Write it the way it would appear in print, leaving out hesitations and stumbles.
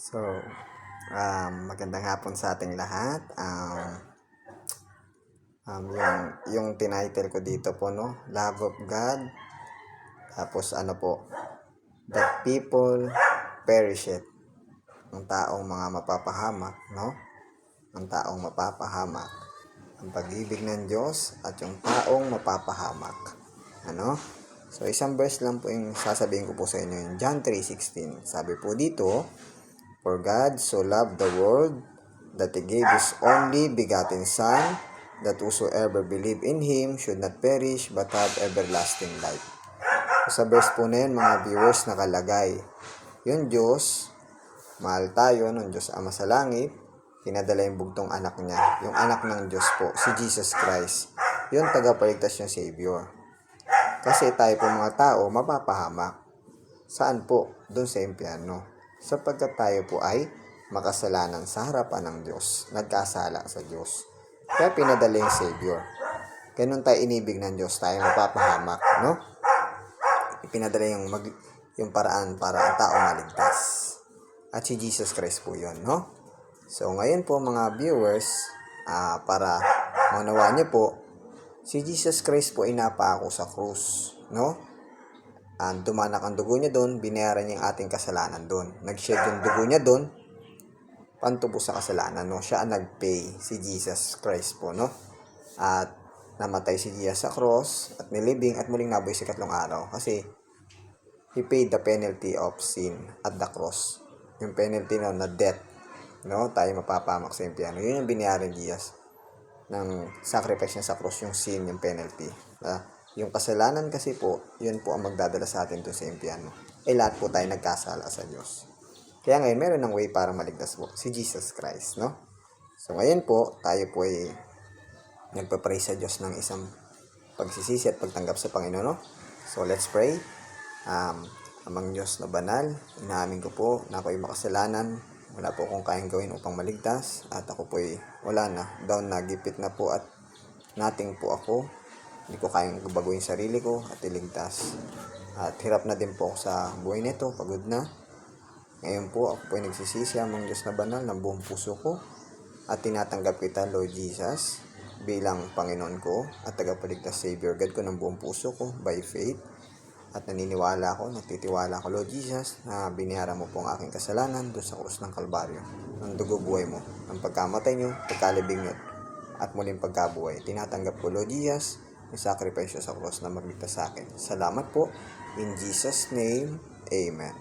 So, magandang hapon sa ating lahat. Yung tinitle ko dito po, no? Love of God. Tapos ano po, that people perisheth. Ang taong mga mapapahamak, no? Ang taong mapapahamak. Ang pag-ibig ng Diyos at yung taong mapapahamak. Ano? So, isang verse lang po yung sasabihin ko po sa inyo. Yung John 3:16. Sabi po dito, For God so loved the world that He gave His only begotten Son, that whosoever believe in Him should not perish but have everlasting life. So, sa verse po na yun, mga viewers, nakalagay, yung Diyos, mahal tayo ng Diyos Ama sa langit, pinadala yung bugtong anak niya, yung anak ng Diyos po, si Jesus Christ, yung tagapagligtas yung Savior. Kasi tayo po mga tao, mapapahamak. Saan po? Doon sa impyerno. Sapagkat tayo po ay makasalanan sa harapan ng Diyos. Nagkasala sa Diyos. Kaya pinadala yung Savior. Ganun tayo inibig ng Diyos, tayo mapapahamak, no? Ipinadala yung paraan para ang tao maligtas. At si Jesus Christ po yun, no? So, ngayon po mga viewers, para maunawaan niyo po, si Jesus Christ po inapako sa krus, no? Dumanak ang dugo niya doon, binayaran niya yung ating kasalanan doon. Nag-shed yung dugo niya doon, pantubo sa kasalanan, no? Siya ang nag-pay, si Jesus Christ po, no? At namatay si Jesus sa cross, at nilibing, at muling nabuhay sa ikatlong araw. Kasi, He paid the penalty of sin at the cross. Yung penalty na death, no? Tayo mapapamak sa impyerno. Yun yung binayaran ni Jesus ng sacrifice niya sa cross, yung sin, yung penalty. Yung kasalanan kasi po, yun po ang magdadala sa atin doon sa impyerno. Lahat po tayo nagkasala sa Diyos. Kaya ngayon, meron ng way para maligtas po, si Jesus Christ, no? So ngayon po, tayo po ay nagpa-pray sa Diyos ng isang pagsisisi at pagtanggap sa Panginoon, no? So let's pray. Amang Diyos na banal, inaamin ko po na ako'y makasalanan. Wala po akong kayang gawin upang maligtas. At ako po ay wala na, down na, gipit na po at nothing po ako. Hindi ko kayang baguhin sarili ko at iligtas. At hirap na din po ako sa buhay nito, pagod na. Ngayon po, ako po ay nagsisisi amang Diyos na banal ng buong puso ko. At tinatanggap kita, Lord Jesus, bilang Panginoon ko at tagapagligtas Savior God ko ng buong puso ko by faith. At naniniwala ako, nagtitiwala ako, Lord Jesus, na binayaran mo po ang aking kasalanan doon sa krus ng Kalbaryo. Ng dugo buhay mo, ng pagkamatay nyo, pagkalibing nyo, at muling pagkabuhay. Tinatanggap ko, Lord Jesus, yung sacrifice sa cross na magligtas sa akin. Salamat po. In Jesus' name, Amen.